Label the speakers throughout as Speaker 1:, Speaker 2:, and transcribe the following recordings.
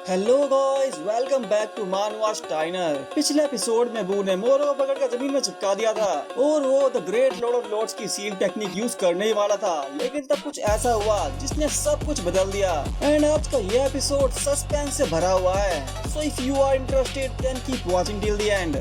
Speaker 1: Hello guys, welcome back to मानवास टाइनर। पिछले एपिसोड में बू ने मोरो को पकड़ कर जमीन में चिपका दिया था और वो the great lord of lords की सील टेक्निक यूज करने ही वाला था, लेकिन तब कुछ ऐसा हुआ जिसने सब कुछ बदल दिया। एंड आज का ये एपिसोड सस्पेंस से भरा हुआ है, so if you are interested then keep watching till the end.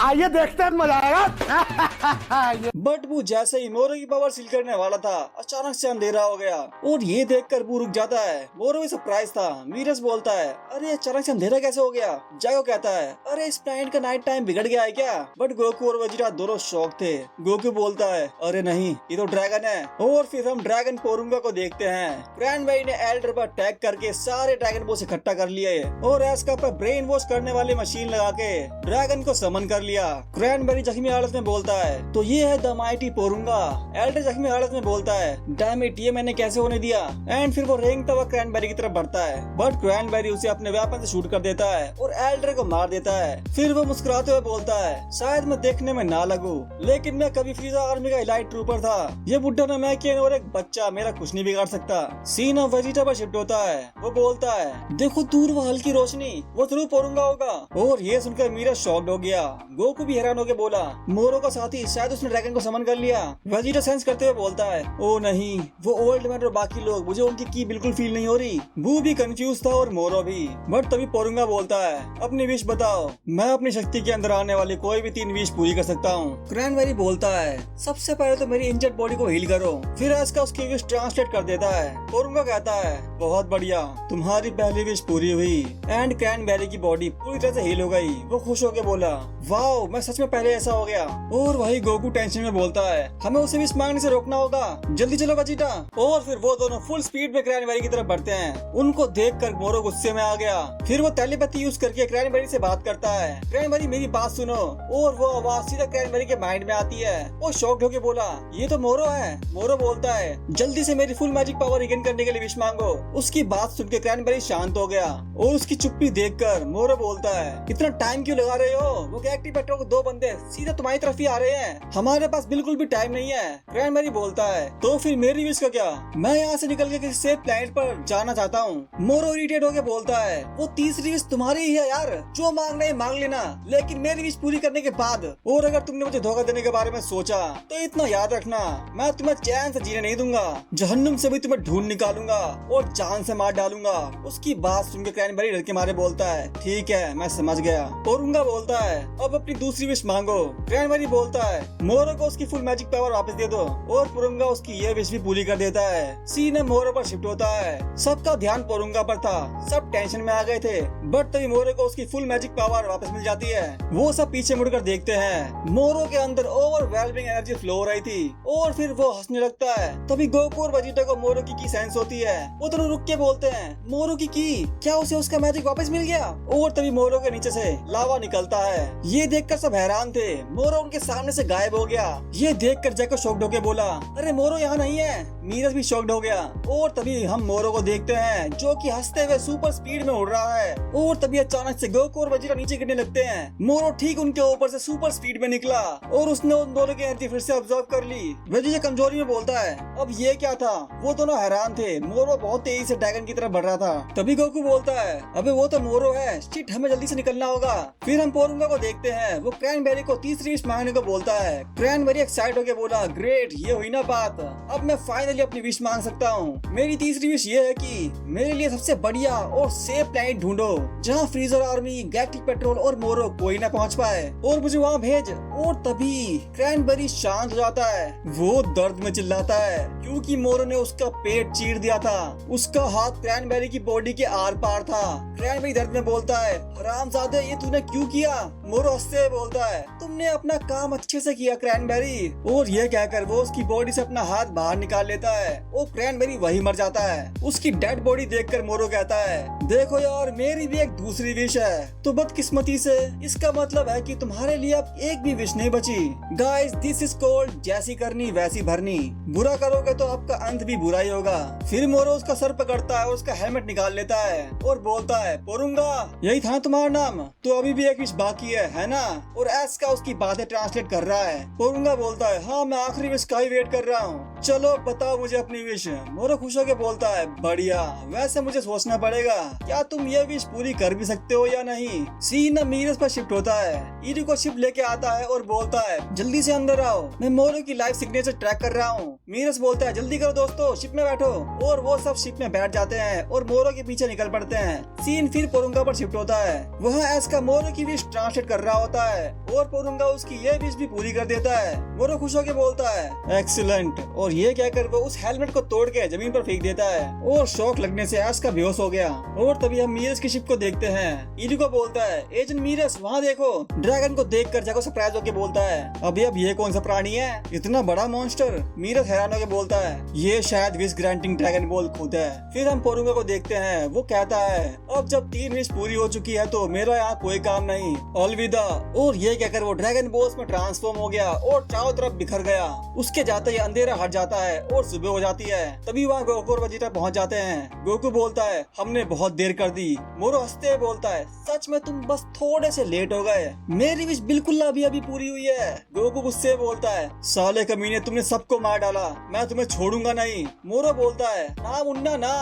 Speaker 2: आइए देखते हैं, मजा आएगा।
Speaker 1: बट वो जैसे ही मोरो की पावर सील करने वाला था, अचानक से अंधेरा हो गया और ये देखकर वो रुक जाता है। मोरो भी सरप्राइज था। मीरस बोलता है, अरे अचानक से अंधेरा कैसे हो गया? जागो कहता है, अरे इस प्लैनेट का नाइट टाइम बिगड़ गया है क्या? बट गोकू और वजीरा दोनों शॉक थे। गोकू बोलता है, अरे नहीं, ये तो ड्रैगन है। और फिर हम ड्रैगन पोरुंगा को देखते हैं। क्रैनबेरी ने एल्डर पर अटैक करके सारे ड्रैगन बॉस इकट्ठा कर लिए और एस्का पर ब्रेन वॉश करने वाली मशीन लगा के ड्रैगन को समन कर लिया। क्रैनबेरी जख्मी हालत में बोलता है, तो ये है द माइटी पोरुंगा। एल्डर जख्मी हालत में बोलता है, डैम इट, ये मैंने कैसे होने दिया? एंड फिर वो रेंगता हुआ क्रैनबेरी की तरफ बढ़ता है, बट क्रैनबेरी उसे अपने वेपन से शूट कर देता है और एल्डर को मार देता है। फिर वो मुस्कुराते हुए बोलता है, शायद मैं देखने में ना लगूं, लेकिन मैं कभी फ्रीजा आर्मी का इलाइट ट्रूपर था। ये बुड्ढा नमैकियन और एक बच्चा मेरा कुछ नहीं बिगाड़ सकता। सीन ऑफ वेजिटा पर शिफ्ट होता है। वो बोलता है, देखो दूर वो हल्की रोशनी, वो जरूर पोरुंगा होगा। और ये सुनकर मीरा शॉक्ड हो गया। गोकू भी हैरान होकर बोला, मोरो का साथी, शायद उसने ड्रैगन को समन कर लिया। वेजिटा सेंस करते हुए बोलता है, ओ नहीं, वो ओल्ड मैन और बाकी लोग, मुझे उनकी की बिल्कुल फील नहीं हो रही। बू भी कंफ्यूज था और मोरो भी। बट तभी पोरुंगा बोलता है, अपनी विश बताओ, मैं अपनी शक्ति के अंदर आने वाली कोई भी 3 विश पूरी कर सकता हूँ। क्रैनबेरी बोलता है, सबसे पहले तो मेरी इंजर्ड बॉडी को हील करो। फिर एस्का उसकी विश ट्रांसलेट कर देता है। पोरुंगा कहता है, बहुत बढ़िया, तुम्हारी पहली विश पूरी हुई। एंड क्रैनबेरी की बॉडी पूरी तरह से हील हो गई। वो खुश होकर बोला, वाओ, मैं सच में पहले ऐसा हो गया। और वही गोकू टेंशन में बोलता है, हमें उसे विश मांगने से रोकना होगा, जल्दी चलो वेजिटा। और फिर वो दोनों फुल स्पीड में क्रैनबेरी की तरफ बढ़ते हैं। उनको देखकर मोरो गुस्से में आ गया। फिर वो टेलीपैथी यूज करके क्रैनबेरी से बात करता है, क्रैनबेरी मेरी बात सुनो। और वो आवाज सीधा क्रैनबेरी के माइंड में आती है। वो शॉक्ड होकर बोला, ये तो मोरो है। मोरो बोलता है, जल्दी से मेरी फुल मैजिक पावर रिगेन करने के लिए विश मांगो। उसकी बात सुनकर क्रैनबेरी शांत हो गया और उसकी चुप्पी देखकर मोरो बोलता है, इतना टाइम क्यों लगा रहे हो? वो गैलेक्टिक पेट्रोल को 2 बंदे सीधा तुम्हारी तरफ ही आ रहे हैं, हमारे पास बिल्कुल भी टाइम नहीं है। क्रैनबेरी बोलता है, तो फिर मेरी विश का क्या? मैं यहाँ से निकल के किसी सेफ प्लैनेट पर जाना चाहता हूँ। मोरो इरिटेट होकर बोलता है, वो तीसरी विश तुम्हारी ही है यार, जो मांगना है मांग लेना, लेकिन मेरी विश पूरी करने के बाद। और अगर तुमने मुझे धोखा देने के बारे में सोचा तो इतना याद रखना, मैं तुम्हें चैन से जीने नहीं दूंगा, जहन्नुम से भी तुम्हें ढूंढ निकालूंगा और जान से मार डालूंगा। उसकी बात सुनकर क्रैनबेरी डर के मारे बोलता है, ठीक है, मैं समझ गया। पोरुंगा बोलता है, अब अपनी दूसरी विश मांगो। क्रैनबेरी बोलता है, मोरो को उसकी फुल मैजिक पावर वापस दे दो। और पोरुंगा उसकी ये विश भी पूरी कर देता है। सीन मोरो पर शिफ्ट होता है। सबका ध्यान पोरुंगा पर था, सब टेंशन में आ गए थे। बट तभी मोरो को उसकी फुल मैजिक पावर वापस मिल जाती है। वो सब पीछे मुड़कर देखते हैं। मोरो के अंदर ओवरवेलमिंग एनर्जी फ्लो हो रही थी और फिर वो हंसने लगता है। तभी गोकू और वेजिटा को मोरो की सेंस होती है। वो दोनों रुक के बोलते हैं, मोरो की क्या उसे उसका मैजिक वापस मिल गया? और तभी मोरो के नीचे से लावा निकलता है। ये देखकर सब हैरान थे। मोरो उनके सामने से गायब हो गया। ये देखकर जैको शॉक्ड होकर बोला, अरे मोरो यहाँ नहीं है। मीरस भी शॉक्ड हो गया। और तभी हम मोरो को देखते हैं जो कि हंसते हुए सुपर स्पीड में उड़ रहा है। और तभी अचानक से गोकू और वेजिटा नीचे गिरने लगते हैं। मोरो ठीक उनके ऊपर से सुपर स्पीड में निकला और उसने उन दोनों की एनर्जी फिर से ऑब्जर्व कर ली। वेजिटा कमजोरी में बोलता है, अब ये क्या था? वो दोनों हैरान थे। मोरो बहुत तेजी से ड्रैगन की तरफ बढ़ रहा था। तभी गोकू बोलता है, अबे वो तो मोरो है, शिट, हमें जल्दी से निकलना होगा। फिर हम पोरुंगा को देखते हैं। वो क्रैनबेरी को तीसरी विश मांगने को बोलता है। क्रैनबेरी एक्साइट होकर बोला, ग्रेट, ये हुई ना बात, अब मैं फाइनली अपनी विश मांग सकता हूँ। मेरी तीसरी विश ये है कि मेरे लिए सबसे बढ़िया और सेफ प्लैनेट ढूंढो जहाँ फ्रीजर आर्मी, गैलेक्टिक पेट्रोल और मोरो कोई न पहुँच पाए, और मुझे वहाँ भेज। और तभी क्रैनबेरी शांत हो जाता है। वो दर्द में चिल्लाता है क्योंकि मोरो ने उसका पेट चीर दिया था। उसका हाथ क्रैनबेरी की बॉडी के आर पार था। क्रैनबेरी दर्द में बोलता है, हरामजादे, ये तूने क्यों किया? मोरो हंसते हुए बोलता है, तुमने अपना काम अच्छे से किया क्रैनबेरी। और ये कहकर वो उसकी बॉडी से अपना हाथ बाहर निकाल लेता है और क्रैनबेरी वही मर जाता है। उसकी डेड बॉडी देखकर मोरो कहता है, देखो यार, मेरी भी एक दूसरी विश है, तो बदकिस्मती से इसका मतलब है कि तुम्हारे लिए अब एक भी विश नहीं बची। गाइस, दिस इज कॉल्ड जैसी करनी वैसी भरनी। बुरा करोगे तो आपका अंत भी बुरा ही होगा। फिर मोरो उसका सर पकड़ता है और उसका हेलमेट निकाल लेता है और बोलता है, पोरुंगा, यही था तुम्हारा नाम? तो अभी भी एक विश बाकी है ना? और एस्का उसकी बातें ट्रांसलेट कर रहा है। पोरुंगा बोलता है, हाँ, मैं आखिरी विश का ही वेट कर रहा हूँ, चलो बताओ मुझे अपनी विश। मोरो खुश होकर बोलता है, बढ़िया, वैसे मुझे सोचना पड़ेगा, क्या तुम ये विश पूरी कर भी सकते हो या नहीं। सीन अब मीरस पर शिफ्ट होता है। इरिको शिप लेके आता है और बोलता है जल्दी से अंदर आओ, मैं मोरो की लाइफ सिग्नेचर ट्रैक कर रहा हूँ। मीरस बोलता है जल्दी करो दोस्तों, शिप में बैठो। और वो सब शिप में बैठ जाते हैं और मोरो के पीछे निकल पड़ते हैं। सीन फिर पोरुंगा पर शिफ्ट होता है। वहाँ एस्का मोरो की विश ट्रांसलेट कर रहा होता है और पोरुंगा उसकी ये विश भी पूरी कर देता है। मोरो खुश होकर बोलता है एक्सीलेंट, और ये कहकर वो उस हेलमेट को तोड़ के जमीन पर फेंक देता है और शॉक लगने से एस्का बेहोश हो गया। और तभी हम मीरस की शिप को देखते हैं। इरिको बोलता है एजेंट मीरस वहाँ देखो। ड्रैगन को देखकर जैको सरप्राइज होकर बोलता है अभी अब ये कौन सा प्राणी है, इतना बड़ा मॉन्स्टर। मीरस हैरान होकर बोलता है ये शायद विश ग्रांटिंग ड्रैगन बॉल खुद है। फिर हम पोरुंगा को देखते हैं। वो कहता है अब जब 3 विश पूरी हो चुकी है तो मेरा यहाँ कोई काम नहीं, अलविदा। और ये कहकर वो ड्रैगन बॉल्स में ट्रांसफॉर्म हो गया और चारों तरफ बिखर गया। उसके जाते ही अंधेरा हट जाता है और सुबह हो जाती है। तभी वहाँ गोकू और वेजिटा पहुँच जाते हैं। गोकू बोलता है हमने बहुत देर कर दी। मोरो हंसते हुए बोलता है सच में तुम बस थोड़े से लेट हो गए, मेरी विश बिल्कुल अभी अभी पूरी हुई है। गोकू गुस्से बोलता है साले कमीने तुमने सबको मार डाला, मैं तुम्हें छोड़ूंगा नहीं। मोरो बोलता है ना मुन्ना ना,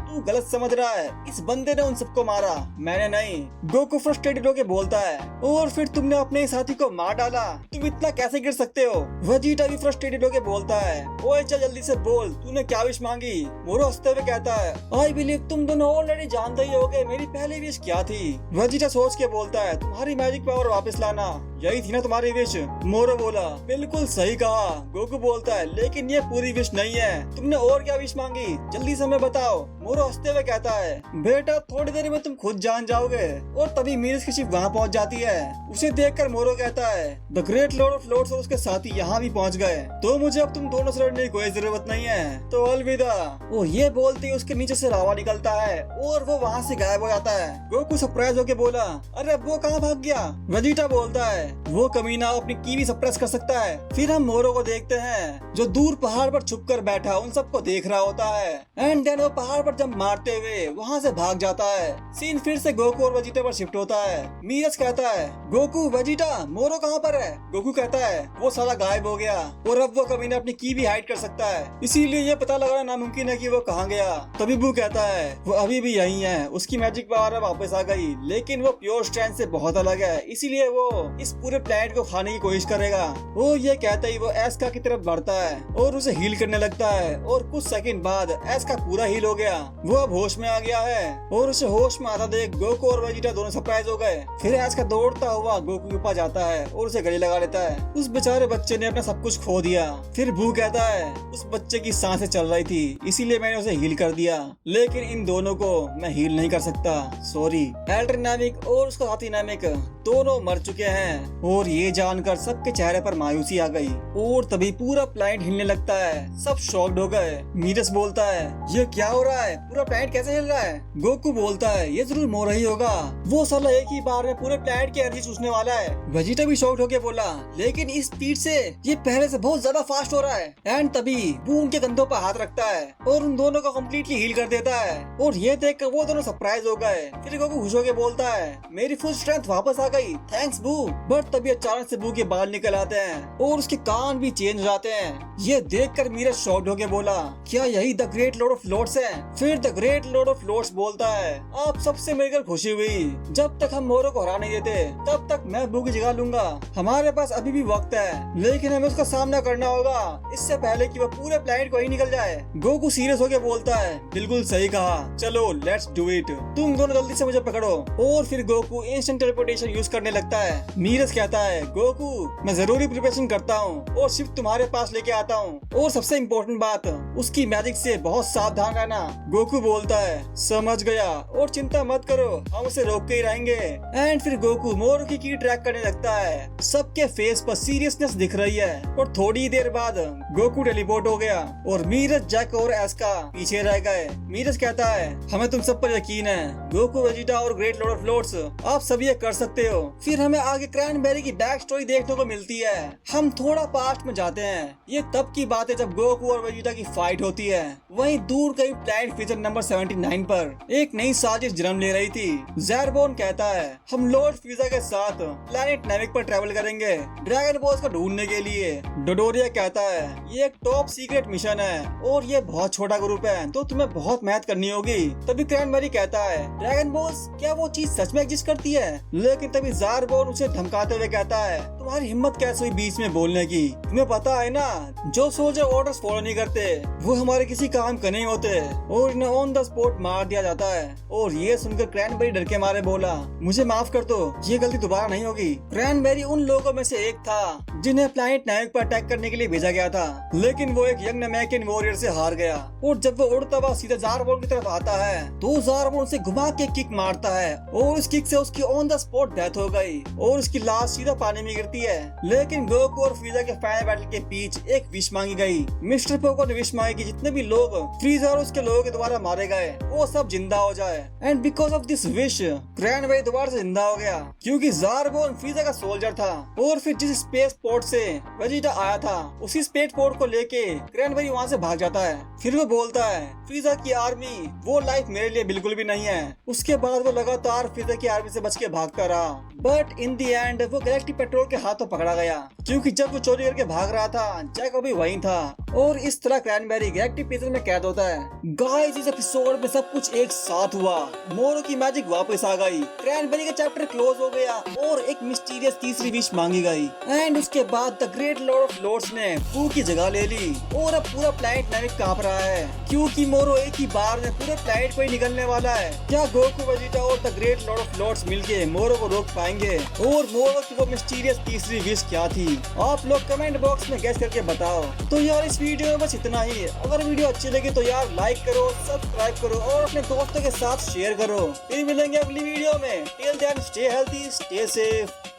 Speaker 1: तू गलत समझ रहा है, इस बंदे ने उन सबको मारा, मैंने नहीं। गोकू फ्रस्ट्रेटेड होकर बोलता है और फिर तुमने अपने साथी को मार डाला, तुम इतना कैसे गिर सकते हो। वेजिटा भी फ्रस्ट्रेटेड होकर बोलता है ओए चल जल्दी से बोल तूने क्या विश मांगी। मोरो हंसते हुए कहता है आई बिलीव तुम दोनों ऑलरेडी जानते ही होगे मेरी पहली विश क्या थी। वेजिटा सोच के बोलता है तुम्हारी मैजिक पावर वापस लाना, यही थी ना तुम्हारी विश। मोरो बोला बिल्कुल सही कहा। गोकू बोलता है लेकिन ये पूरी विश नहीं है, तुमने और क्या विश मांगी जल्दी से हमें बताओ। मोरो हंसते हुए कहता है बेटा थोड़ी देर में तुम खुद जान जाओगे। और तभी मीरस की शिप वहाँ पहुँच जाती है। उसे देखकर मोरो कहता है the great lord of lords और उसके साथी यहाँ भी पहुँच गए, तो मुझे अब तुम दोनों से लड़ने की कोई जरूरत नहीं है, तो अलविदा। और ये बोलते ही उसके नीचे से लावा निकलता है और वो वहाँ से गायब हो जाता है। गोकू सरप्राइज होके बोला अरे वो कहाँ भाग गया। वेजिटा बोलता है वो कमीना अपनी कीवी सप्रेस कर सकता है। फिर हम मोरो को देखते हैं जो दूर पहाड़ पर छुप कर बैठा उन सबको देख रहा होता है। एंड देन वो पहाड़ पर जंप मारते हुए वहाँ से भाग जाता है। सीन फिर से गोकू और वेजिटा पर शिफ्ट होता है। मीरस कहता है गोकू वेजिटा मोरो कहाँ पर है। गोकू कहता है वो साला गायब हो गया और अब वो कमीना अपनी कीवी हाइड कर सकता है, इसीलिए ये पता लगाना नामुमकिन है कि वो कहाँ गया। तभी बू कहता है वो अभी भी यही है, उसकी मैजिक पावर वापस आ गई, लेकिन वो प्योर स्ट्रेंथ से बहुत अलग है, इसीलिए वो इस पूरे प्लैनेट को खाने की कोशिश करेगा। वो ये कहते ही वो एस्का की तरफ बढ़ता है और उसे हील करने लगता है। और कुछ सेकंड बाद एस्का पूरा हील हो गया, वो अब होश में आ गया है। और उसे होश में आता देख गोकू और वेजिटा दोनों सरप्राइज हो गए। फिर एस्का दौड़ता हुआ गोकू के पास जाता है और उसे गले लगा लेता है। उस बेचारे बच्चे ने अपना सब कुछ खो दिया। फिर भू कहता है उस बच्चे की सांसें चल रही थी, इसीलिए मैंने उसे हील कर दिया, लेकिन इन दोनों को मैं हील नहीं कर सकता, सॉरी। एल्डर नामिक और उसका साथी नामिक दोनों मर चुके हैं। और ये जानकर सबके चेहरे पर मायूसी आ गई और तभी पूरा प्लैनेट हिलने लगता है। सब शॉक्ड हो गए। मीरस बोलता है ये क्या हो रहा है, पूरा प्लैनेट कैसे हिल रहा है। गोकू बोलता है ये जरूर मोरो ही होगा, वो साला एक ही बार में पूरे प्लैनेट की एनर्जी चूसने वाला है। वेजिटा भी शॉक्ड होकर बोला लेकिन इस स्पीड से ये पहले से बहुत ज्यादा फास्ट हो रहा है। एंड तभी वो उनके कंधों पर हाथ रखता है और उन दोनों को कम्प्लीटली हील कर देता है। और ये देख कर वो दोनों सरप्राइज हो गए। फिर गोकू खुश होकर बोलता है मेरी फुल स्ट्रेंथ वापस आ गई, थैंक्स बू। बट तभी अचानक से बू के बाल निकल आते हैं और उसके कान भी चेंज हो जाते हैं। ये देखकर मीरस शॉक्ड होकर बोला क्या यही the great lord of lords है। फिर the great lord of lords बोलता है आप सबसे मिलकर खुशी हुई, जब तक हम मोरो को हरा नहीं देते तब तक मैं बू की जगह लूंगा। हमारे पास अभी भी वक्त है, लेकिन हमें उसका सामना करना होगा इससे पहले कि वो पूरे प्लैनेट को ही निकल जाए। गोकू सीरियस होकर बोलता है बिल्कुल सही कहा, चलो लेट्स डू इट, तुम दोनों जल्दी से मुझे पकड़ो। और फिर गोकू इंस्टेंट टेलीपोर्टेशन यूज करने लगता है। मीरस कहता है गोकू मैं जरूरी प्रिपरेशन करता हूँ और शिप तुम्हारे पास लेके आता हूँ, और सबसे इम्पोर्टेंट बात उसकी मैजिक से बहुत सावधान रहना। गोकू बोलता है समझ गया और चिंता मत करो, हम उसे रोक के ही रहेंगे। एंड फिर गोकू मोरो की ट्रैक करने लगता है। सबके फेस पर सीरियसनेस दिख रही है और थोड़ी देर बाद गोकू टेलीपोर्ट हो गया और मीरस जैक और एस्का पीछे रह गए। मीरस कहता है हमें तुम सब पर यकीन है, गोकू वेजिटा और ग्रेट लॉर्ड ऑफ लॉर्ड्स आप सब ये कर सकते हो। हो। फिर हमें आगे क्रैनबेरी की बैक स्टोरी देखने को मिलती है। हम थोड़ा पास्ट में जाते हैं। ये तब की बात है जब गोकू और वेजिटा की फाइट होती है। वहीं दूर कहीं प्लैनेट फ्रीजर नंबर 79 पर एक नई साजिश जन्म ले रही थी। ज़ेरबोन कहता है हम लॉर्ड फ्रीजा के साथ प्लैनेट नाविक पर ट्रेवल करेंगे ड्रैगन बॉल्स को ढूंढने के लिए। डोडोरिया कहता है ये एक टॉप सीक्रेट मिशन है और ये बहुत छोटा ग्रुप है तो तुम्हें बहुत मेहनत करनी होगी। तभी क्रैनबेरी कहता है ड्रैगन बॉल्स क्या वो चीज सच में एग्जिस्ट करती है? लेकिन तभी ज़ेरबोन उसे धमकाते हुए कहता है तुम्हारी हिम्मत कैसे हुई बीच में बोलने की? तुम्हें पता है ना जो सोल्जर ऑर्डर्स फॉलो नहीं करते वो हमारे किसी काम का नहीं होते और इन्हें ऑन द स्पॉट मार दिया जाता है। और ये सुनकर क्रैनबेरी डर के मारे बोला मुझे माफ कर दो, ये गलती दोबारा नहीं होगी। क्रैनबेरी उन लोगों में से एक था जिन्हें प्लैनेट नाविक पर अटैक करने के लिए भेजा गया था, लेकिन वो एक यंग नमैकिन वॉरियर से हार गया। और जब वो उड़ता हुआ सीधे ज़ेरबोन की तरफ आता है तो ज़ेरबोन उसे घुमा के किक मारता है और उस किक से उसकी ऑन द स्पॉट डेथ हो गई और उसकी लाश सीधा पानी में गिरती है। लेकिन गोकू और फ्रीजा के फाइनल बैटल के बीच एक विश मांगी गई। मिस्टर पोको ने विश मांगी कि जितने भी लोग फ्रीजा और उसके लोगों के द्वारा मारे गए वो सब जिंदा हो जाए। And because of this wish cranberry दोबारा से जिंदा हो गया क्योंकि ज़ेरबोन फ्रीजा का सोल्जर था। और फिर जिस स्पेस पोर्ट से वेजिटा आया था उसी स्पेस पोर्ट को लेके क्रैनबेरी वहाँ से भाग जाता है। फिर वो बोलता है फ्रीजा की आर्मी वो लाइफ मेरे लिए बिल्कुल भी नहीं है। उसके बाद वो लगातार फ्रीजा की आर्मी से बच के भागता रहा बट इन दी एंड वो गैलेक्टिक पेट्रोल के हाथों पकड़ा गया क्योंकि जब वो चोरी करके भाग रहा था जैक भी वहीं था। और इस तरह क्रैनबेरी गैलेक्टिक प्रिजन में कैद होता है। गाइस इस एपिसोड में सब कुछ एक साथ हुआ। मोरो की मैजिक वापस आ गई, क्रैनबेरी का चैप्टर क्लोज हो गया और एक मिस्टीरियस तीसरी विश मांगी गई। एंड उसके बाद the great lord of lords ने पू की जगह ले ली और अब पूरा प्लैनेट नाविक कांप रहा है क्योंकि मोरो एक ही बार में पूरे प्लैनेट को ही निकलने वाला है। क्या गोकू वेजिटा और the great lord of lords मिलके मोरो को रोक पाएंगे? और मोरो की वो मिस्टीरियस तीसरी विश क्या थी? आप लोग कमेंट बॉक्स में गेस करके बताओ। तो यार इस वीडियो में बस इतना ही। अगर वीडियो अच्छी लगी तो यार लाइक करो, सब्सक्राइब करो और अपने दोस्तों के साथ शेयर करो। फिर मिलेंगे अगली वीडियो में। Till then stay healthy, stay safe.